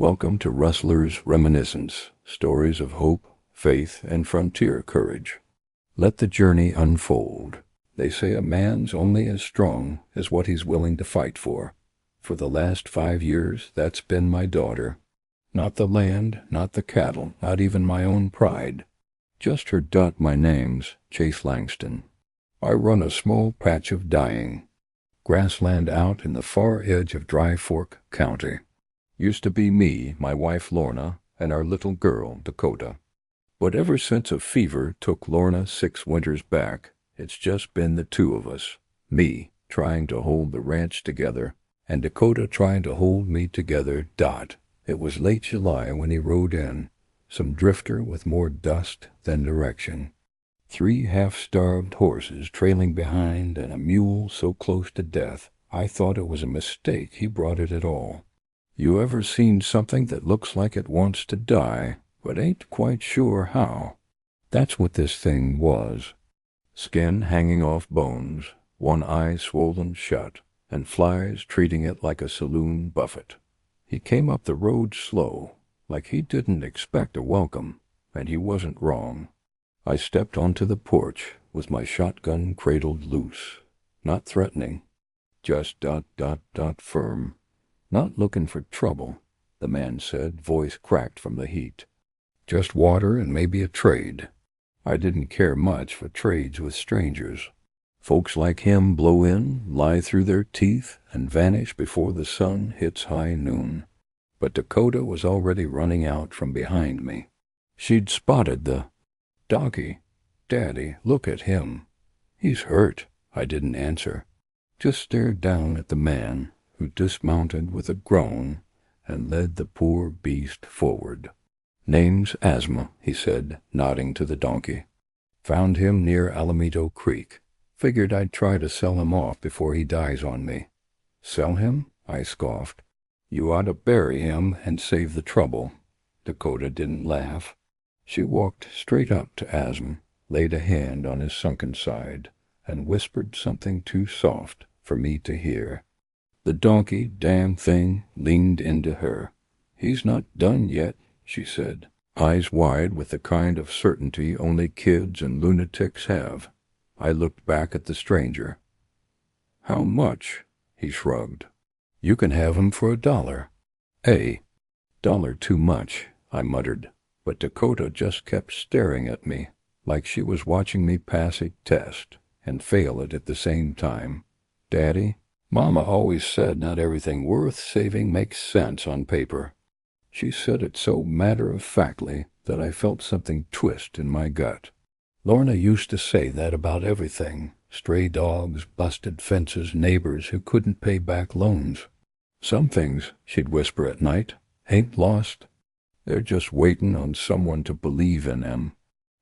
Welcome to Rustler's Reminiscence, stories of hope, faith, and frontier courage. Let the journey unfold. They say a man's only as strong as what he's willing to fight for. For the last 5 years, that's been my daughter. Not the land, not the cattle, not even my own pride. Just her. My name's Chase Langston. I run a small patch of dying grassland out in the far edge of Dry Fork County. Used to be me, my wife Lorna, and our little girl, Dakota. But ever since a fever took Lorna 6 winters back, it's just been the 2 of us. Me trying to hold the ranch together, and Dakota trying to hold me together. It was late July when he rode in, some drifter with more dust than direction. 3 half-starved horses trailing behind and a mule so close to death, I thought it was a mistake he brought it at all. You ever seen something that looks like it wants to die, but ain't quite sure how? That's what this thing was. Skin hanging off bones, one eye swollen shut, and flies treating it like a saloon buffet. He came up the road slow, like he didn't expect a welcome, and he wasn't wrong. I stepped onto the porch with my shotgun cradled loose, not threatening, just firm. Not looking for trouble, the man said, voice cracked from the heat. Just water and maybe a trade. I didn't care much for trades with strangers. Folks like him blow in, lie through their teeth, and vanish before the sun hits high noon. But Dakota was already running out from behind me. She'd spotted the donkey. Daddy, look at him. He's hurt. I didn't answer, just stared down at the man, who dismounted with a groan and led the poor beast forward. Name's Asthma, he said, nodding to the donkey. Found him near Alamito Creek. Figured I'd try to sell him off before he dies on me. Sell him? I scoffed. You ought to bury him and save the trouble. Dakota didn't laugh. She walked straight up to Asthma, laid a hand on his sunken side, and whispered something too soft for me to hear. The donkey, damn thing, leaned into her. He's not done yet, she said, eyes wide with the kind of certainty only kids and lunatics have. I looked back at the stranger. How much? He shrugged. You can have him for $1. $1 too much, I muttered, but Dakota just kept staring at me, like she was watching me pass a test and fail it at the same time. Daddy, Mama always said not everything worth saving makes sense on paper. She said it so matter-of-factly that I felt something twist in my gut. Lorna used to say that about everything. Stray dogs, busted fences, neighbors who couldn't pay back loans. Some things, she'd whisper at night, ain't lost. They're just waiting on someone to believe in them.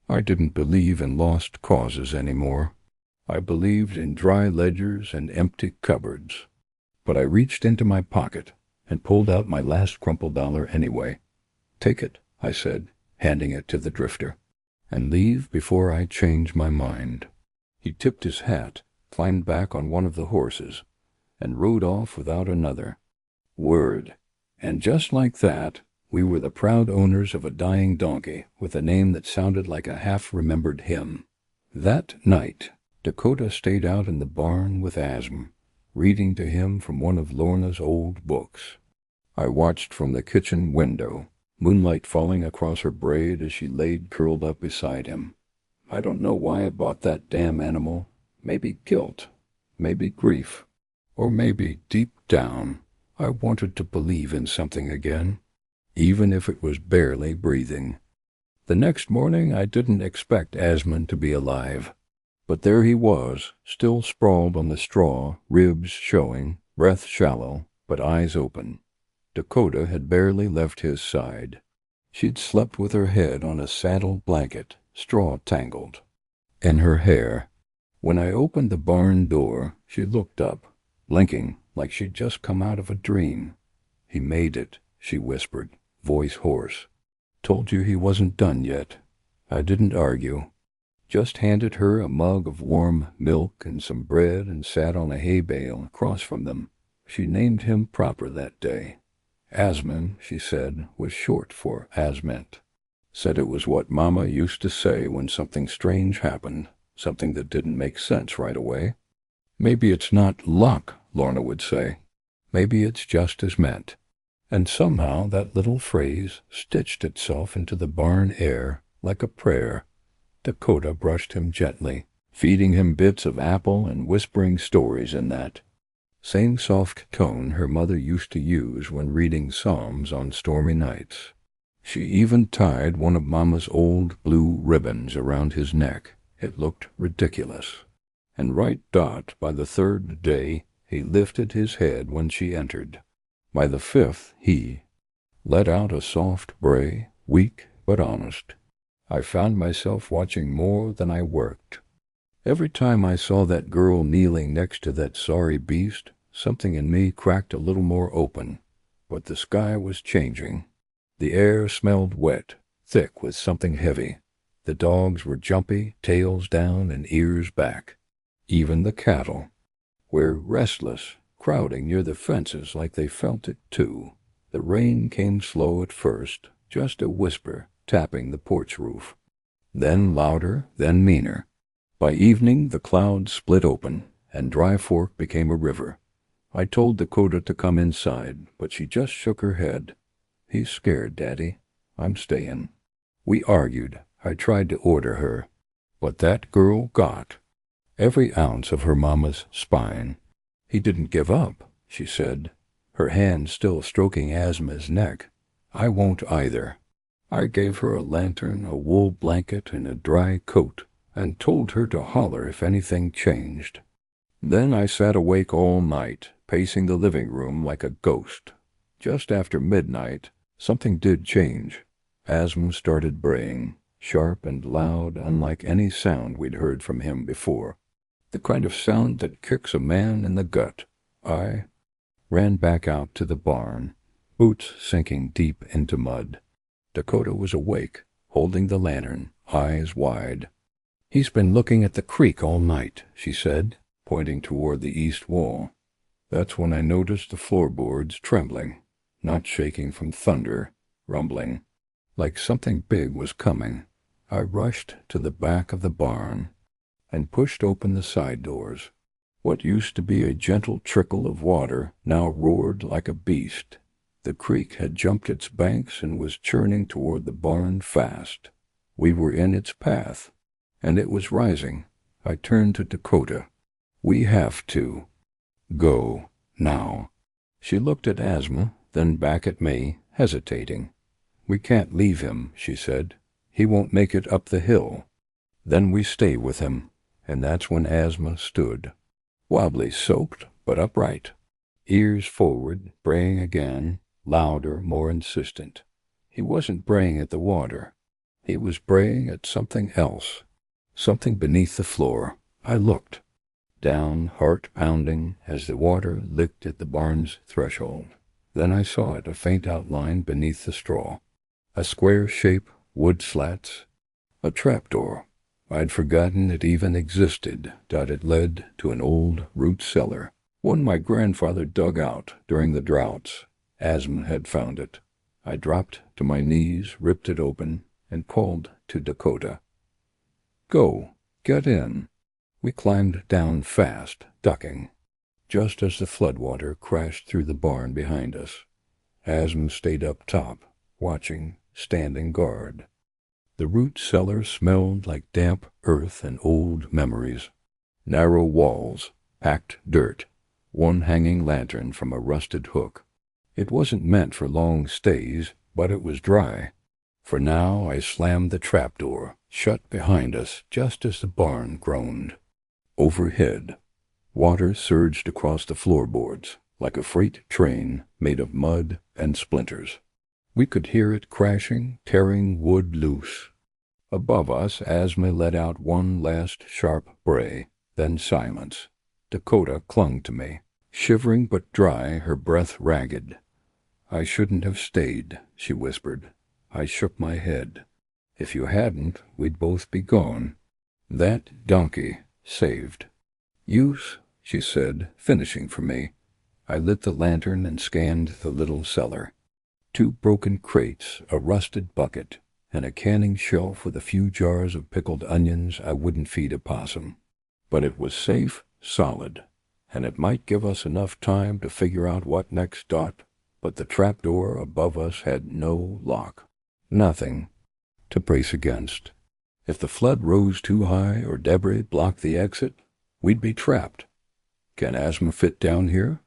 I didn't believe in lost causes anymore. I believed in dry ledgers and empty cupboards. But I reached into my pocket and pulled out my last crumpled dollar anyway. Take it, I said, handing it to the drifter, and leave before I change my mind. He tipped his hat, climbed back on one of the horses, and rode off without another word. And just like that, we were the proud owners of a dying donkey with a name that sounded like a half-remembered hymn. That night, Dakota stayed out in the barn with Asthma, reading to him from one of Lorna's old books. I watched from the kitchen window, moonlight falling across her braid as she laid curled up beside him. I don't know why I bought that damn animal. Maybe guilt, maybe grief, or maybe deep down I wanted to believe in something again, even if it was barely breathing. The next morning I didn't expect Asthma to be alive. But there he was, still sprawled on the straw, ribs showing, breath shallow, but eyes open. Dakota had barely left his side. She'd slept with her head on a saddle blanket, straw tangled in her hair. When I opened the barn door, she looked up, blinking like she'd just come out of a dream. He made it, she whispered, voice hoarse. Told you he wasn't done yet. I didn't argue. Just handed her a mug of warm milk and some bread and sat on a hay bale across from them. She named him proper that day. Asman, she said, was short for Asment. Said it was what Mama used to say when something strange happened, something that didn't make sense right away. Maybe it's not luck, Lorna would say. Maybe it's just as meant. And somehow that little phrase stitched itself into the barn air like a prayer. Dakota brushed him gently, feeding him bits of apple and whispering stories in that same soft tone her mother used to use when reading psalms on stormy nights. She even tied one of Mama's old blue ribbons around his neck. It looked ridiculous. And right dot by the third day he lifted his head when she entered. By the fifth he let out a soft bray, weak but honest. I found myself watching more than I worked. Every time I saw that girl kneeling next to that sorry beast, something in me cracked a little more open. But the sky was changing. The air smelled wet, thick with something heavy. The dogs were jumpy, tails down and ears back. Even the cattle were restless, crowding near the fences like they felt it too. The rain came slow at first, just a whisper tapping the porch roof. Then louder, then meaner. By evening the clouds split open, and Dry Fork became a river. I told Dakota to come inside, but she just shook her head. He's scared, Daddy. I'm staying. We argued. I tried to order her. But that girl got every ounce of her mama's spine. He didn't give up, she said, her hand still stroking Asma's neck. I won't either. I gave her a lantern, a wool blanket, and a dry coat, and told her to holler if anything changed. Then I sat awake all night, pacing the living room like a ghost. Just after midnight, something did change. Asma started braying, sharp and loud, unlike any sound we'd heard from him before. The kind of sound that kicks a man in the gut. I ran back out to the barn, boots sinking deep into mud. Dakota was awake, holding the lantern, eyes wide. He's been looking at the creek all night, she said, pointing toward the east wall. That's when I noticed the floorboards trembling, not shaking from thunder, rumbling, like something big was coming. I rushed to the back of the barn and pushed open the side doors. What used to be a gentle trickle of water now roared like a beast. The creek had jumped its banks and was churning toward the barn fast. We were in its path, and it was rising. I turned to Dakota. We have to go now. She looked at Asma, then back at me, hesitating. We can't leave him, she said. He won't make it up the hill. Then we stay with him, and that's when Asma stood, wobbly, soaked, but upright, ears forward, braying again, louder, more insistent. He wasn't braying at the water. He was braying at something else, something beneath the floor. I looked down, heart pounding, as the water licked at the barn's threshold. Then I saw it, a faint outline beneath the straw. A square shape, wood slats, a trapdoor. I'd forgotten it even existed, that it led to an old root cellar, one my grandfather dug out during the droughts. Asma had found it. I dropped to my knees, ripped it open, and called to Dakota. Go, get in. We climbed down fast, ducking, just as the floodwater crashed through the barn behind us. Asma stayed up top, watching, standing guard. The root cellar smelled like damp earth and old memories. Narrow walls, packed dirt, one hanging lantern from a rusted hook. It wasn't meant for long stays, but it was dry. For now I slammed the trapdoor, shut behind us just as the barn groaned. Overhead, water surged across the floorboards like a freight train made of mud and splinters. We could hear it crashing, tearing wood loose. Above us, Asma let out one last sharp bray, then silence. Dakota clung to me, shivering but dry, her breath ragged. I shouldn't have stayed, she whispered. I shook my head. If you hadn't, we'd both be gone. That donkey saved. Use, she said, finishing for me. I lit the lantern and scanned the little cellar. 2 broken crates, a rusted bucket, and a canning shelf with a few jars of pickled onions I wouldn't feed a possum. But it was safe, solid, and it might give us enough time to figure out what next. But the trapdoor above us had no lock. Nothing to brace against. If the flood rose too high or debris blocked the exit, we'd be trapped. "Can asthma fit down here?"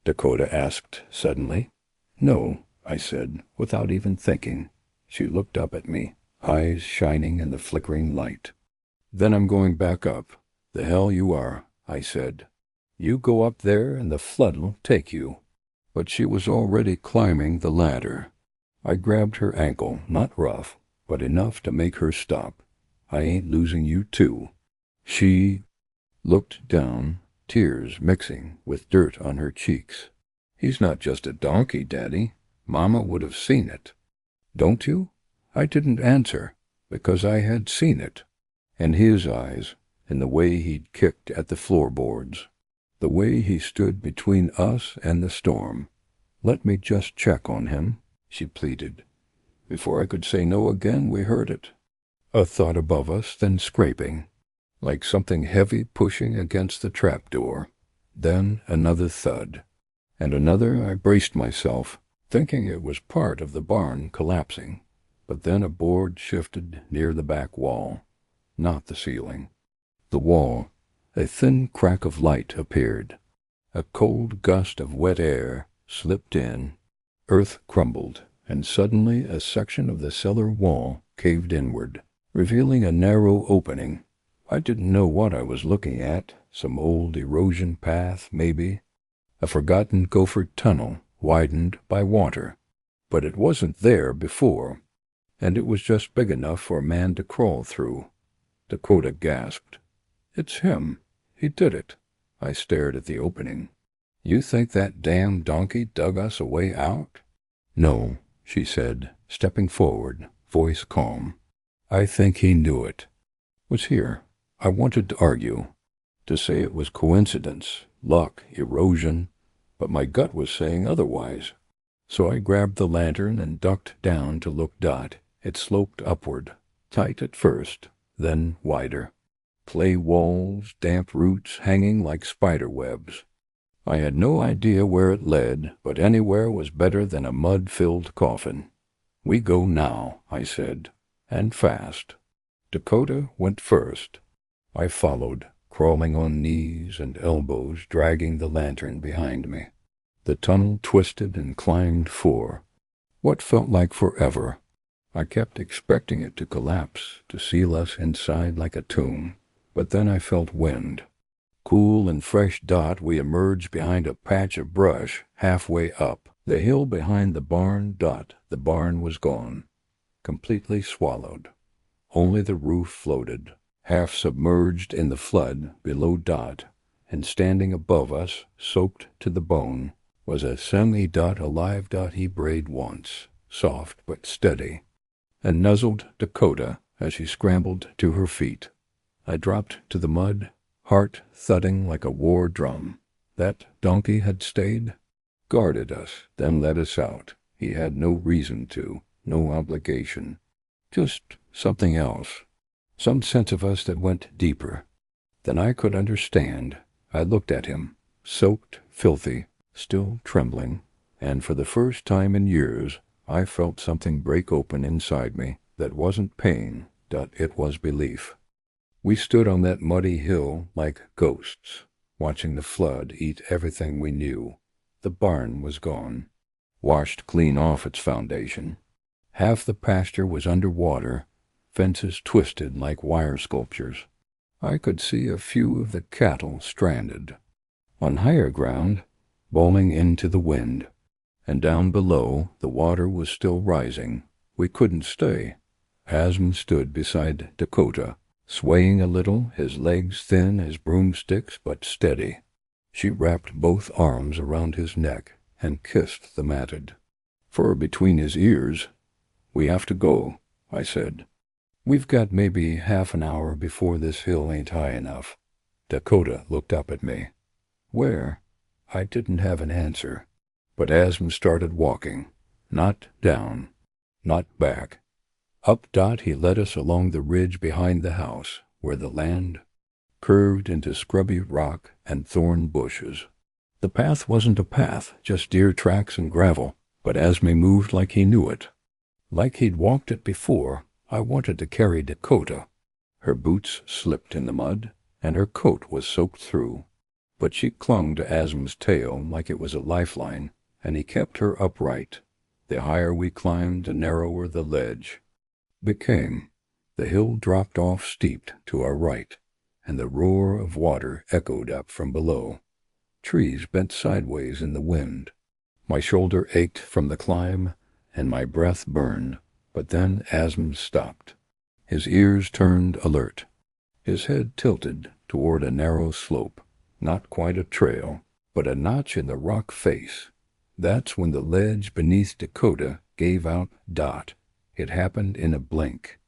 Dakota asked suddenly. "No," I said, without even thinking. She looked up at me, eyes shining in the flickering light. "Then I'm going back up." "The hell you are," I said. "You go up there and the flood'll take you." But she was already climbing the ladder. I grabbed her ankle, not rough, but enough to make her stop. "I ain't losing you too." She looked down, tears mixing with dirt on her cheeks. "He's not just a donkey, Daddy. Mama would have seen it." "Don't you?" I didn't answer, because I had seen it. In his eyes, in the way he'd kicked at the floorboards, the way he stood between us and the storm. "Let me just check on him," she pleaded. Before I could say no again, we heard it. A thud above us, then scraping, like something heavy pushing against the trapdoor. Then another thud, and another. I braced myself, thinking it was part of the barn collapsing. But then a board shifted near the back wall, not the ceiling. The wall. A thin crack of light appeared. A cold gust of wet air slipped in. Earth crumbled, and suddenly a section of the cellar wall caved inward, revealing a narrow opening. I didn't know what I was looking at. Some old erosion path, maybe. A forgotten gophered tunnel, widened by water. But it wasn't there before, and it was just big enough for a man to crawl through. Dakota gasped. "It's him. He did it." I stared at the opening. "You think that damn donkey dug us a way out?" "No," she said, stepping forward, voice calm. "I think he knew it. Was here." I wanted to argue, to say it was coincidence, luck, erosion, but my gut was saying otherwise. So I grabbed the lantern and ducked down to look. It sloped upward, tight at first, then wider. Clay walls, damp roots hanging like spider webs. I had no idea where it led, but anywhere was better than a mud-filled coffin. "We go now," I said, and fast. Dakota went first. I followed, crawling on knees and elbows, dragging the lantern behind me. The tunnel twisted and climbed for what felt like forever. I kept expecting it to collapse, to seal us inside like a tomb. But then I felt wind. Cool and fresh. We emerged behind a patch of brush halfway up the hill behind the barn. The barn was gone, completely swallowed. Only the roof floated, half submerged in the flood below. And standing above us, soaked to the bone, was a semi. Alive. He brayed once, soft but steady, and nuzzled Dakota as she scrambled to her feet. I dropped to the mud, heart thudding like a war drum. That donkey had stayed, guarded us, then let us out. He had no reason to, no obligation. Just something else, some sense of us that went deeper than I could understand. I looked at him, soaked, filthy, still trembling, and for the first time in years I felt something break open inside me that wasn't pain. It was belief. We stood on that muddy hill like ghosts, watching the flood eat everything we knew. The barn was gone, washed clean off its foundation. Half the pasture was under water, fences twisted like wire sculptures. I could see a few of the cattle stranded. On higher ground, bowling into the wind, and down below the water was still rising. We couldn't stay. Asm stood beside Dakota, swaying a little, his legs thin as broomsticks but steady. She wrapped both arms around his neck and kissed the matted fur between his ears. "We have to go," I said. "We've got maybe half an hour before this hill ain't high enough." Dakota looked up at me. "Where?" I didn't have an answer, but Asm started walking. Not down, not back. Up. He led us along the ridge behind the house, where the land curved into scrubby rock and thorn bushes. The path wasn't a path, just deer tracks and gravel, but Esme moved like he knew it. Like he'd walked it before. I wanted to carry Dakota. Her boots slipped in the mud, and her coat was soaked through. But she clung to Asm's tail like it was a lifeline, and he kept her upright. The higher we climbed, the narrower the ledge became. The hill dropped off steep to our right, and the roar of water echoed up from below. Trees bent sideways in the wind. My shoulder ached from the climb, and my breath burned, but then Asm stopped. His ears turned alert. His head tilted toward a narrow slope, not quite a trail, but a notch in the rock face. That's when the ledge beneath Dakota gave out. It happened in a blink.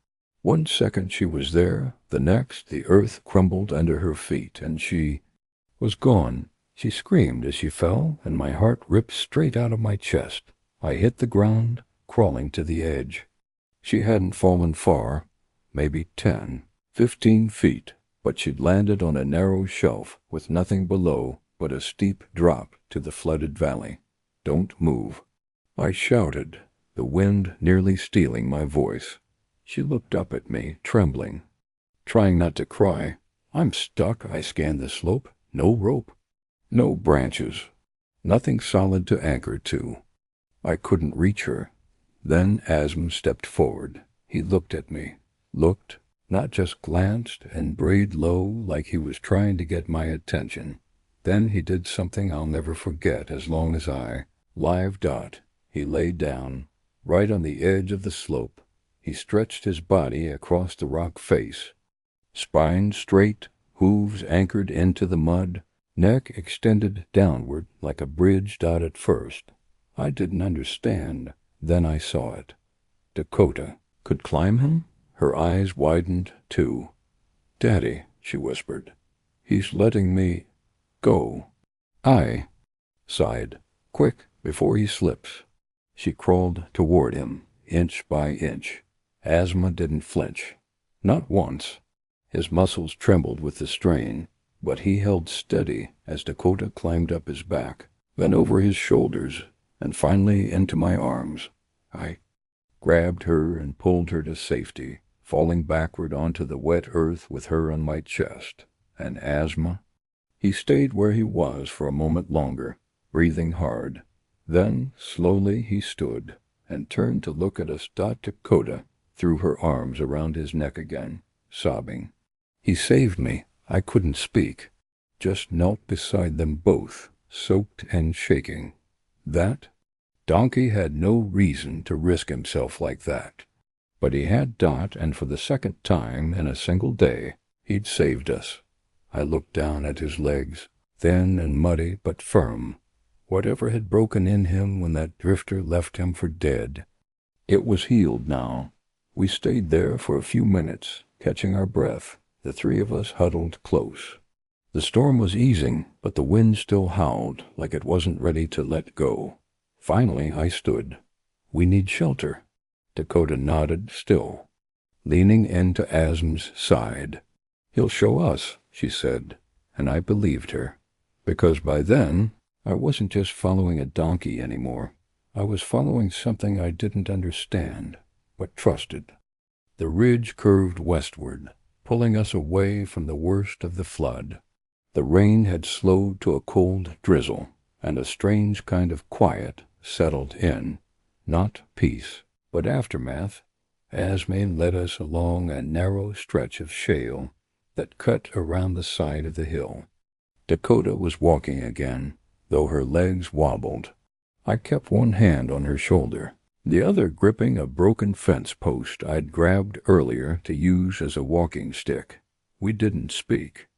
1 second she was there, the next the earth crumbled under her feet, and she was gone. She screamed as she fell, and my heart ripped straight out of my chest. I hit the ground, crawling to the edge. She hadn't fallen far, maybe 10, 15 feet, but she'd landed on a narrow shelf with nothing below but a steep drop to the flooded valley. "Don't move," I shouted, the wind nearly stealing my voice. She looked up at me, trembling, trying not to cry. "I'm stuck." I scanned the slope. No rope, no branches, nothing solid to anchor to. I couldn't reach her. Then Asm stepped forward. He looked at me, not just glanced, and breathed low like he was trying to get my attention. Then he did something I'll never forget as long as I live. He lay down, right on the edge of the slope. He stretched his body across the rock face, spine straight, hooves anchored into the mud, neck extended downward like a bridge. At first, I didn't understand. Then I saw it. Dakota could climb him? Her eyes widened, too. "Daddy," she whispered, "he's letting me go." I sighed. "Quick, before he slips." She crawled toward him, inch by inch. Asma didn't flinch. Not once. His muscles trembled with the strain, but he held steady as Dakota climbed up his back, then over his shoulders, and finally into my arms. I grabbed her and pulled her to safety, falling backward onto the wet earth with her on my chest. And Asma? He stayed where he was for a moment longer, breathing hard. Then, slowly, he stood and turned to look at us. Dakota threw her arms around his neck again, sobbing. He saved me. I couldn't speak, just knelt beside them both, soaked and shaking. That donkey had no reason to risk himself like that. But he had Dot, and for the second time in a single day, he'd saved us. I looked down at his legs, thin and muddy but firm. Whatever had broken in him when that drifter left him for dead, it was healed now. We stayed there for a few minutes, catching our breath, the three of us huddled close. The storm was easing, but the wind still howled like it wasn't ready to let go. Finally, I stood. "We need shelter." Dakota nodded, still, leaning into Asm's side. "He'll show us," she said, and I believed her, because by then I wasn't just following a donkey anymore. I was following something I didn't understand, but trusted. The ridge curved westward, pulling us away from the worst of the flood. The rain had slowed to a cold drizzle, and a strange kind of quiet settled in. Not peace, but aftermath. Asme led us along a narrow stretch of shale that cut around the side of the hill. Dakota was walking again, though her legs wobbled. I kept one hand on her shoulder, the other gripping a broken fence post I'd grabbed earlier to use as a walking stick. We didn't speak.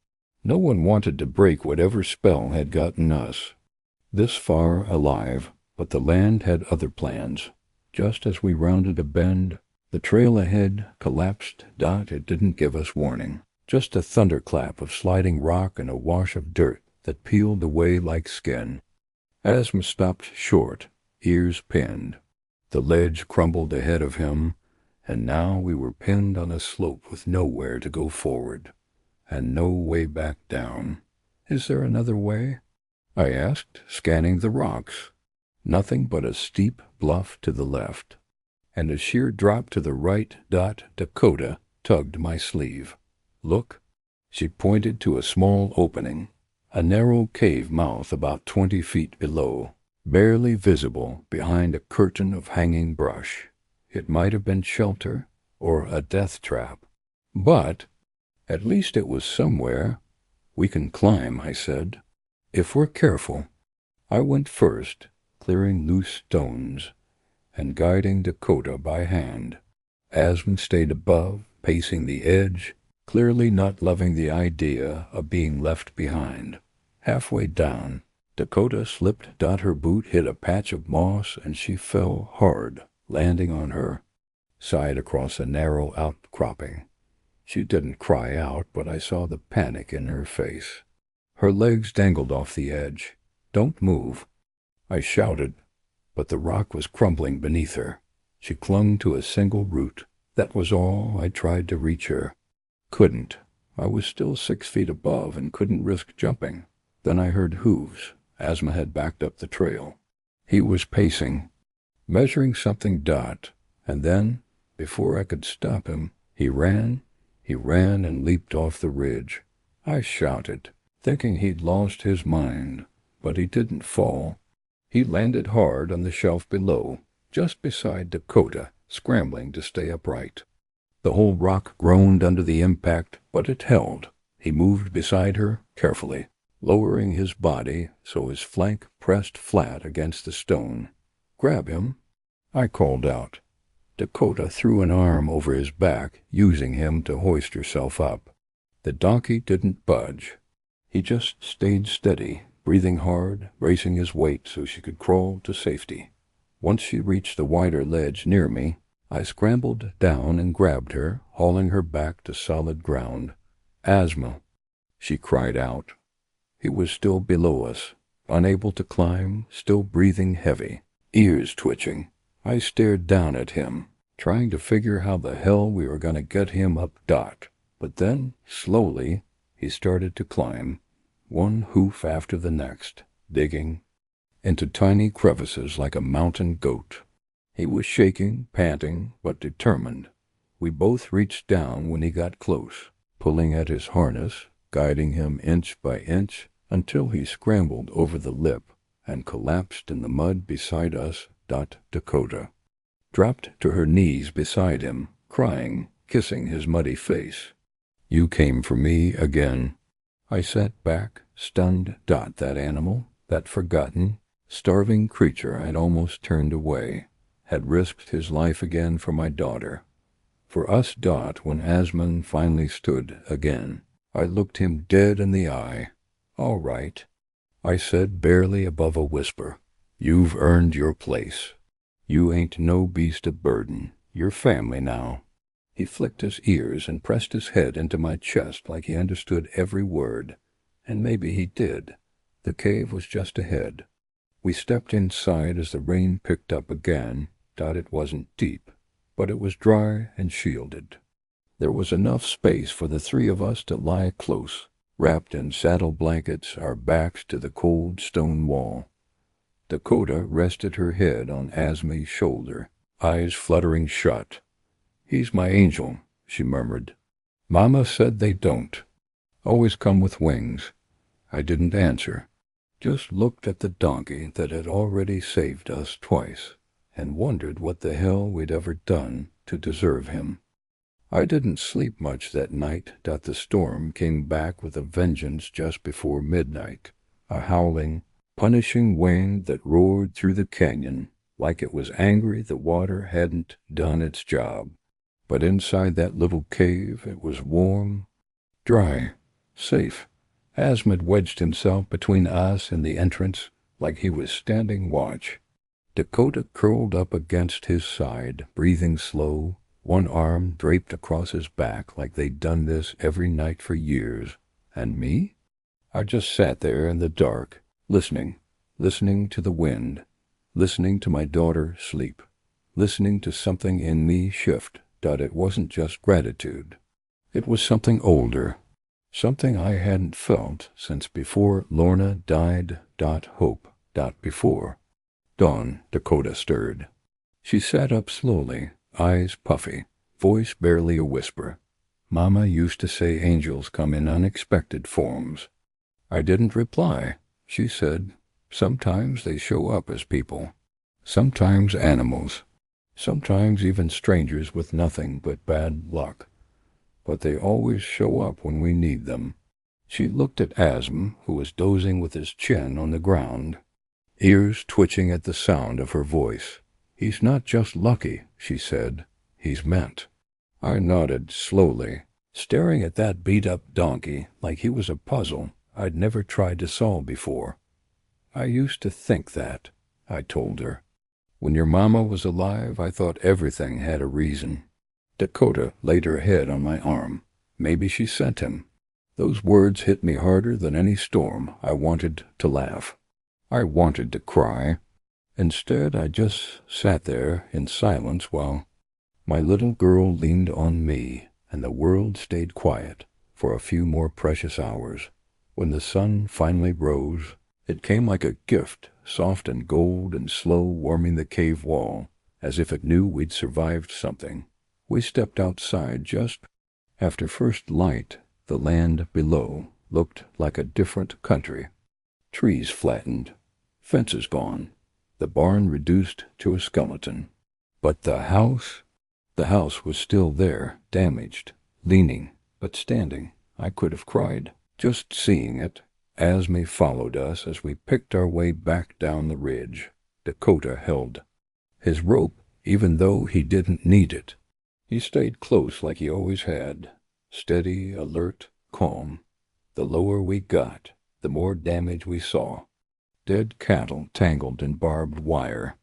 No one wanted to break whatever spell had gotten us this far alive, but the land had other plans. Just as we rounded a bend, the trail ahead collapsed. It didn't give us warning. Just a thunderclap of sliding rock and a wash of dirt that peeled away like skin. Asma stopped short, ears pinned. The ledge crumbled ahead of him, and now we were pinned on a slope with nowhere to go forward, and no way back down. "Is there another way?" I asked, scanning the rocks. Nothing but a steep bluff to the left, and a sheer drop to the right. Dakota tugged my sleeve. "Look." She pointed to a small opening, a narrow cave mouth about 20 feet below, barely visible behind a curtain of hanging brush. It might have been shelter or a death trap, but at least it was somewhere. "We can climb," I said, "if we're careful." I went first, clearing loose stones and guiding Dakota by hand. Asmund stayed above, pacing the edge, clearly not loving the idea of being left behind. Halfway down, Dakota slipped. Her boot hit a patch of moss and she fell hard, landing on her side across a narrow outcropping. She didn't cry out, but I saw the panic in her face. Her legs dangled off the edge. "Don't move," I shouted, but the rock was crumbling beneath her. She clung to a single root. That was all. I tried to reach her. Couldn't. I was still 6 feet above and couldn't risk jumping. Then I heard hooves. Asma had backed up the trail. He was pacing, measuring something. And then, before I could stop him, he ran and leaped off the ridge. I shouted, thinking he'd lost his mind, but he didn't fall. He landed hard on the shelf below, just beside Dakota, scrambling to stay upright. The whole rock groaned under the impact, but it held. He moved beside her, carefully, lowering his body so his flank pressed flat against the stone. "Grab him," I called out. Dakota threw an arm over his back, using him to hoist herself up. The donkey didn't budge. He just stayed steady, breathing hard, bracing his weight so she could crawl to safety. Once she reached the wider ledge near me, I scrambled down and grabbed her, hauling her back to solid ground. "Asma," she cried out. He was still below us, unable to climb, still breathing heavy, ears twitching. I stared down at him, trying to figure how the hell we were going to get him up. But then, slowly, he started to climb, one hoof after the next, digging into tiny crevices like a mountain goat. He was shaking, panting, but determined. We both reached down when he got close, pulling at his harness, guiding him inch by inch until he scrambled over the lip and collapsed in the mud beside us. Dakota dropped to her knees beside him, crying, kissing his muddy face. "You came for me again." I sat back, stunned. That animal, that forgotten, starving creature I'd almost turned away, had risked his life again for my daughter. For us. When Asmund finally stood again, I looked him dead in the eye. "All right," I said, barely above a whisper. "You've earned your place. You ain't no beast of burden. You're family now." He flicked his ears and pressed his head into my chest like he understood every word. And maybe he did. The cave was just ahead. We stepped inside as the rain picked up again. It wasn't deep, but it was dry and shielded. There was enough space for the three of us to lie close, wrapped in saddle blankets, our backs to the cold stone wall. Dakota rested her head on Asma's shoulder, eyes fluttering shut. "He's my angel," she murmured. "Mama said they don't always come with wings." I didn't answer, just looked at the donkey that had already saved us twice, and wondered what the hell we'd ever done to deserve him. I didn't sleep much that night. The storm came back with a vengeance just before midnight, a howling, punishing wind that roared through the canyon like it was angry the water hadn't done its job. But inside that little cave it was warm, dry, safe. Asmund wedged himself between us and the entrance like he was standing watch. Dakota curled up against his side, breathing slow, one arm draped across his back like they'd done this every night for years. And me? I just sat there in the dark, listening to the wind, listening to my daughter sleep. listening to something in me shift, that it wasn't just gratitude. It was something older, something I hadn't felt since before Lorna died. Hope. Before dawn. Dakota stirred. She sat up slowly, eyes puffy, voice barely a whisper. Mama used to say angels come in unexpected forms. I didn't reply. She said, sometimes they show up as people, sometimes animals, sometimes even strangers with nothing but bad luck. But they always show up when we need them. She looked at Asm, who was dozing with his chin on the ground, ears twitching at the sound of her voice. He's not just lucky, she said. He's meant. I nodded slowly, staring at that beat-up donkey like he was a puzzle I'd never tried to solve before. I used to think that, I told her. When your mama was alive, I thought everything had a reason. Dakota laid her head on my arm. Maybe she sent him. Those words hit me harder than any storm. I wanted to laugh. I wanted to cry. Instead, I just sat there in silence while my little girl leaned on me, and the world stayed quiet for a few more precious hours. When the sun finally rose, it came like a gift, soft and gold and slow, warming the cave wall, as if it knew we'd survived something. We stepped outside just after first light. The land below looked like a different country. Trees flattened, fences gone, the barn reduced to a skeleton. But the house was still there, damaged, leaning, but standing. I could have cried, just seeing it. Asmi followed us as we picked our way back down the ridge. Dakota held his rope, even though he didn't need it. He stayed close like he always had, steady, alert, calm. The lower we got, the more damage we saw. Dead cattle tangled in barbed wire.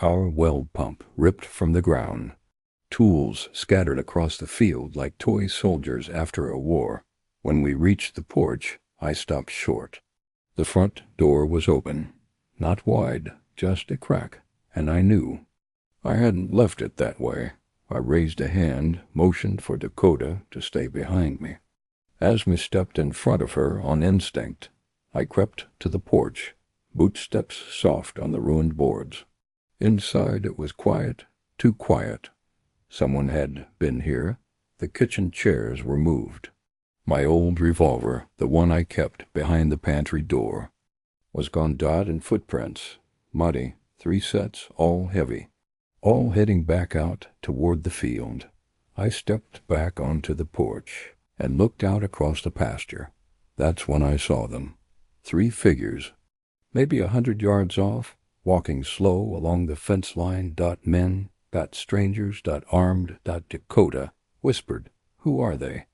Our well pump ripped from the ground. Tools scattered across the field like toy soldiers after a war. When we reached the porch, I stopped short. The front door was open. Not wide, just a crack, and I knew. I hadn't left it that way. I raised a hand, motioned for Dakota to stay behind me. Asmi stepped in front of her on instinct. I crept to the porch, bootsteps soft on the ruined boards. Inside it was quiet, too quiet. Someone had been here. The kitchen chairs were moved. My old revolver, the one I kept behind the pantry door, was gone. In footprints, muddy, 3 sets, all heavy, all heading back out toward the field. I stepped back onto the porch and looked out across the pasture. That's when I saw them. 3 figures, maybe 100 yards off, walking slow along the fence line. Men, strangers, armed. Dakota whispered, "Who are they?"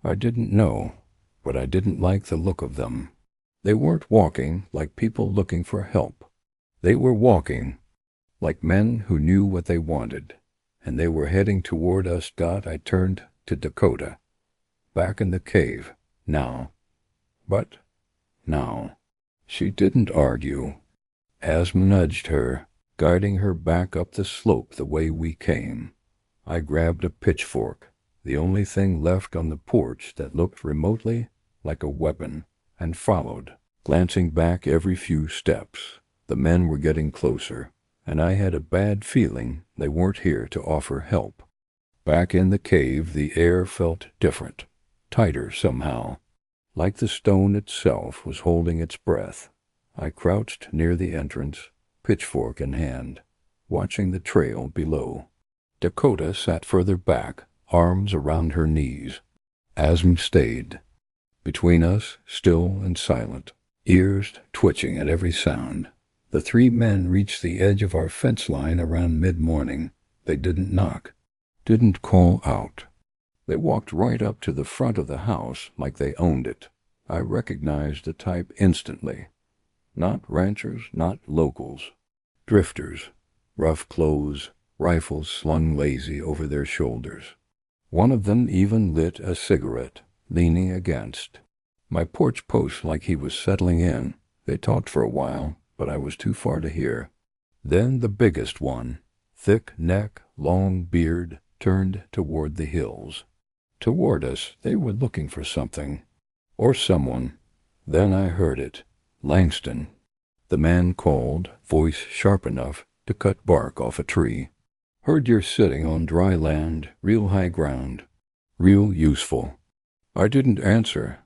I didn't know, but I didn't like the look of them. They weren't walking like people looking for help. They were walking like men who knew what they wanted, and they were heading toward us. I turned to Dakota. Back in the cave, now. But now. She didn't argue. Asm nudged her, guiding her back up the slope the way we came. I grabbed a pitchfork, the only thing left on the porch that looked remotely like a weapon, and followed, glancing back every few steps. The men were getting closer, and I had a bad feeling they weren't here to offer help. Back in the cave, the air felt different, tighter somehow, like the stone itself was holding its breath. I crouched near the entrance, pitchfork in hand, watching the trail below. Dakota sat further back, arms around her knees. Asm stayed. Between us, still and silent, ears twitching at every sound. The 3 men reached the edge of our fence line around mid-morning. They didn't knock, didn't call out. They walked right up to the front of the house like they owned it. I recognized the type instantly. Not ranchers, not locals. Drifters, rough clothes, rifles slung lazy over their shoulders. One of them even lit a cigarette, leaning against my porch post like he was settling in. They talked for a while, but I was too far to hear. Then the biggest one, thick neck, long beard, turned toward the hills. Toward us, they were looking for something, or someone. Then I heard it. Langston. The man called, voice sharp enough to cut bark off a tree. Heard you're sitting on dry land, real high ground. Real useful. I didn't answer.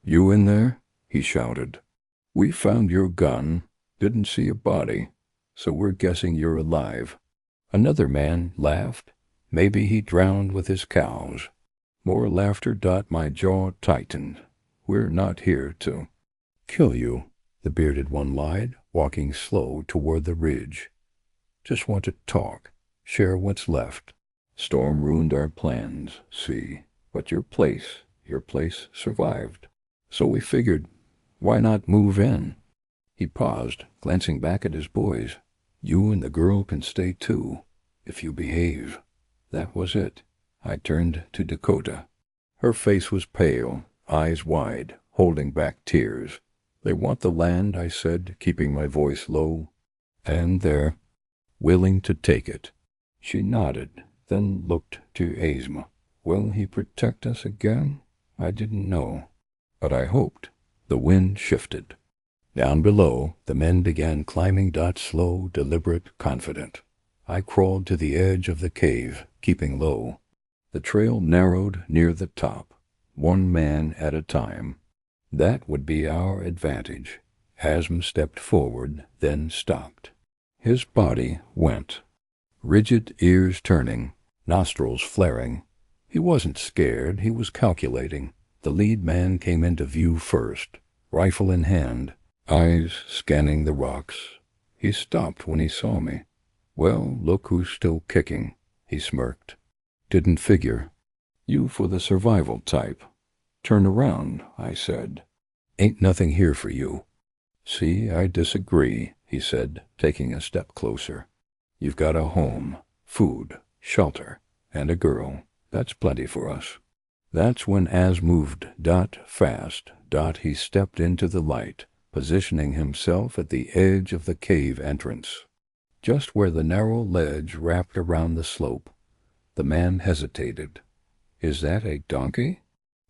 You in there? He shouted. We found your gun. Didn't see a body, so we're guessing you're alive. Another man laughed. Maybe he drowned with his cows. More laughter. My jaw tightened. We're not here to kill you, the bearded one lied, walking slow toward the ridge. Just want to talk, share what's left. Storm ruined our plans, see, but your place survived. So we figured, why not move in? He paused, glancing back at his boys. You and the girl can stay too, if you behave. That was it. I turned to Dakota. Her face was pale, eyes wide, holding back tears. They want the land, I said, keeping my voice low. And they're willing to take it. She nodded, then looked to Yzma. Will he protect us again? I didn't know, but I hoped. The wind shifted. Down below, the men began climbing. Slow, deliberate, confident. I crawled to the edge of the cave, keeping low. The trail narrowed near the top, one man at a time. That would be our advantage. Yzma stepped forward, then stopped. His body went, rigid, ears turning, nostrils flaring. He wasn't scared, he was calculating. The lead man came into view first, rifle in hand, eyes scanning the rocks. He stopped when he saw me. Well, look who's still kicking, he smirked. Didn't figure. You for the survival type. Turn around, I said. Ain't nothing here for you. See, I disagree, he said, taking a step closer. You've got a home, food, shelter, and a girl. That's plenty for us. That's when Az moved. Fast. He stepped into the light, positioning himself at the edge of the cave entrance. Just where the narrow ledge wrapped around the slope. The man hesitated. Is that a donkey?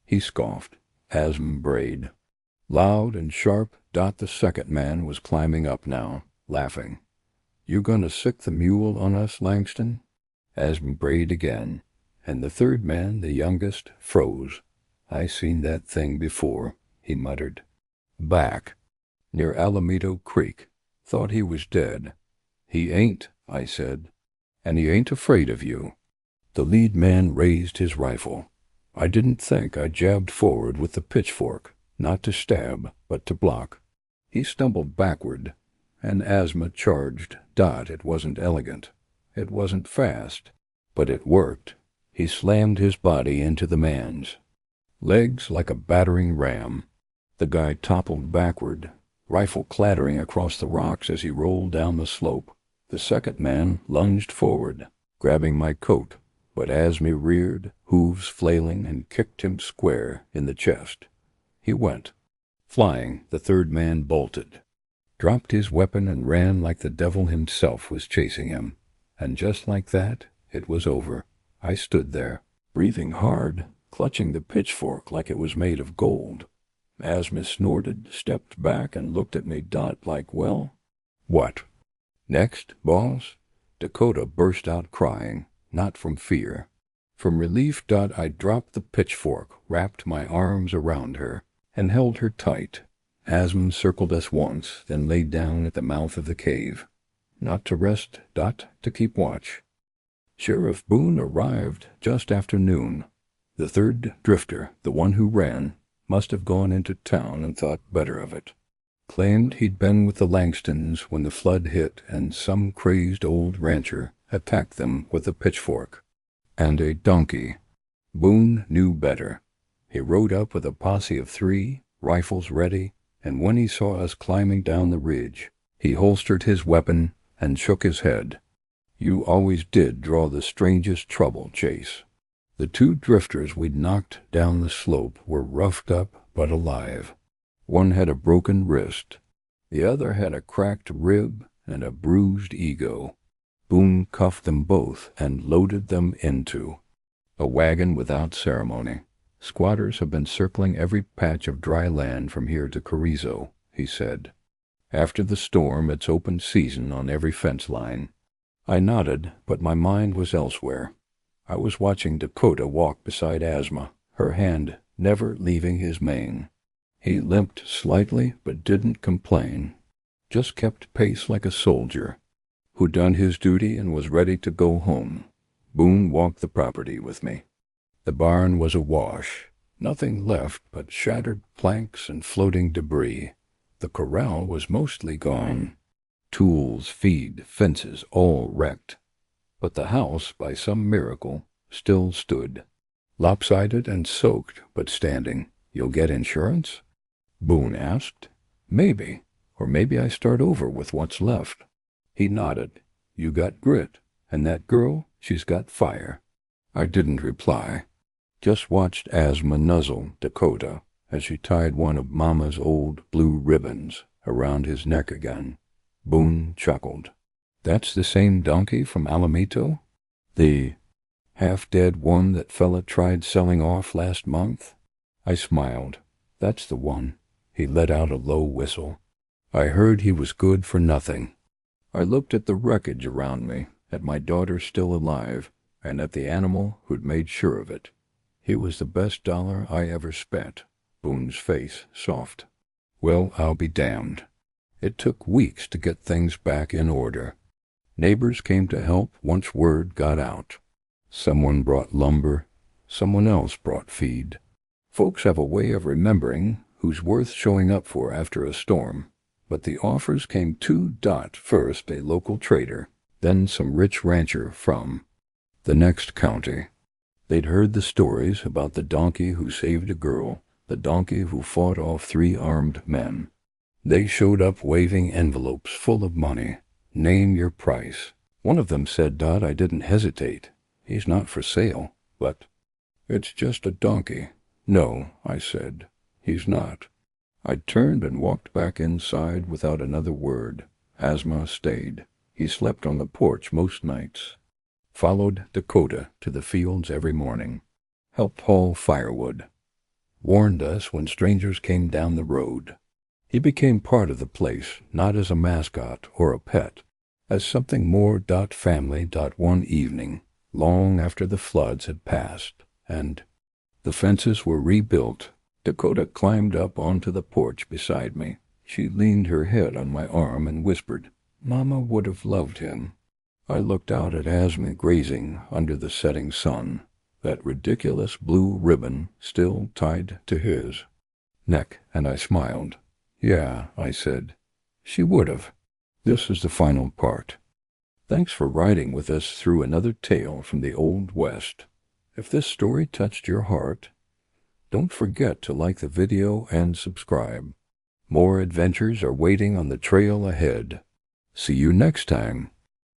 He scoffed. Yzma brayed. Loud and sharp. The second man was climbing up now, laughing. You gonna sick the mule on us, Langston? Yzma brayed again, and the third man, the youngest, froze. I seen that thing before, he muttered. Back, near Alamito Creek. Thought he was dead. He ain't, I said, and he ain't afraid of you. The lead man raised his rifle. I didn't think. I jabbed forward with the pitchfork, not to stab, but to block. He stumbled backward, and Yzma charged. It wasn't elegant. It wasn't fast, but it worked. He slammed his body into the man's. Legs like a battering ram. The guy toppled backward, rifle clattering across the rocks as he rolled down the slope. The second man lunged forward, grabbing my coat, but Yzma reared, hooves flailing, and kicked him square in the chest. He went. Flying, the third man bolted, dropped his weapon and ran like the devil himself was chasing him. And just like that, it was over. I stood there, breathing hard, clutching the pitchfork like it was made of gold. Yzma snorted, stepped back, and looked at me. Like, well, what? Next, boss? Dakota burst out crying, not from fear. From relief. I dropped the pitchfork, wrapped my arms around her, and held her tight. Yzma circled us once, then lay down at the mouth of the cave. Not to rest. To keep watch. Sheriff Boone arrived just after noon. The third drifter, the one who ran, must have gone into town and thought better of it. Claimed he'd been with the Langstons when the flood hit and some crazed old rancher attacked them with a pitchfork. And a donkey. Boone knew better. He rode up with a posse of 3, rifles ready, and when he saw us climbing down the ridge, he holstered his weapon and shook his head. You always did draw the strangest trouble, Chase. The 2 drifters we'd knocked down the slope were roughed up but alive. One had a broken wrist. The other had a cracked rib and a bruised ego. Boone cuffed them both and loaded them into a wagon without ceremony. Squatters have been circling every patch of dry land from here to Carrizo, he said. After the storm, it's open season on every fence line. I nodded, but my mind was elsewhere. I was watching Dakota walk beside Asma, her hand never leaving his mane. He limped slightly, but didn't complain. Just kept pace like a soldier who done his duty and was ready to go home. Boone walked the property with me. The barn was awash. Nothing left but shattered planks and floating debris. The corral was mostly gone. Tools, feed, fences, all wrecked. But the house, by some miracle, still stood. Lopsided and soaked, but standing. You'll get insurance? Boone asked. Maybe. Or maybe I start over with what's left. He nodded. You got grit. And that girl, she's got fire. I didn't reply. Just watched Asma nuzzle Dakota as she tied one of Mama's old blue ribbons around his neck again. Boone chuckled. That's the same donkey from Alamito? The half-dead one that fella tried selling off last month? I smiled. That's the one. He let out a low whistle. I heard he was good for nothing. I looked at the wreckage around me, at my daughter still alive, and at the animal who'd made sure of it. He was the best dollar I ever spent. Boone's face soft. Well, I'll be damned. It took weeks to get things back in order. Neighbors came to help once word got out. Someone brought lumber. Someone else brought feed. Folks have a way of remembering who's worth showing up for after a storm. But the offers came first a local trader, then some rich rancher from the next county. They'd heard the stories about the donkey who saved a girl, the donkey who fought off 3 armed men. They showed up waving envelopes full of money. Name your price. One of them said, I didn't hesitate. He's not for sale, but it's just a donkey. No, I said, he's not. I turned and walked back inside without another word. Asma stayed. He slept on the porch most nights. Followed Dakota to the fields every morning. Helped haul firewood. Warned us when strangers came down the road. He became part of the place, not as a mascot or a pet, as something more. Family. One evening, long after the floods had passed, and the fences were rebuilt, Dakota climbed up onto the porch beside me. She leaned her head on my arm and whispered, Mama would have loved him. I looked out at Asma grazing under the setting sun, that ridiculous blue ribbon still tied to his neck, and I smiled. Yeah, I said, she would have. This is the final part. Thanks for riding with us through another tale from the Old West. If this story touched your heart, don't forget to like the video and subscribe. More adventures are waiting on the trail ahead. See you next time.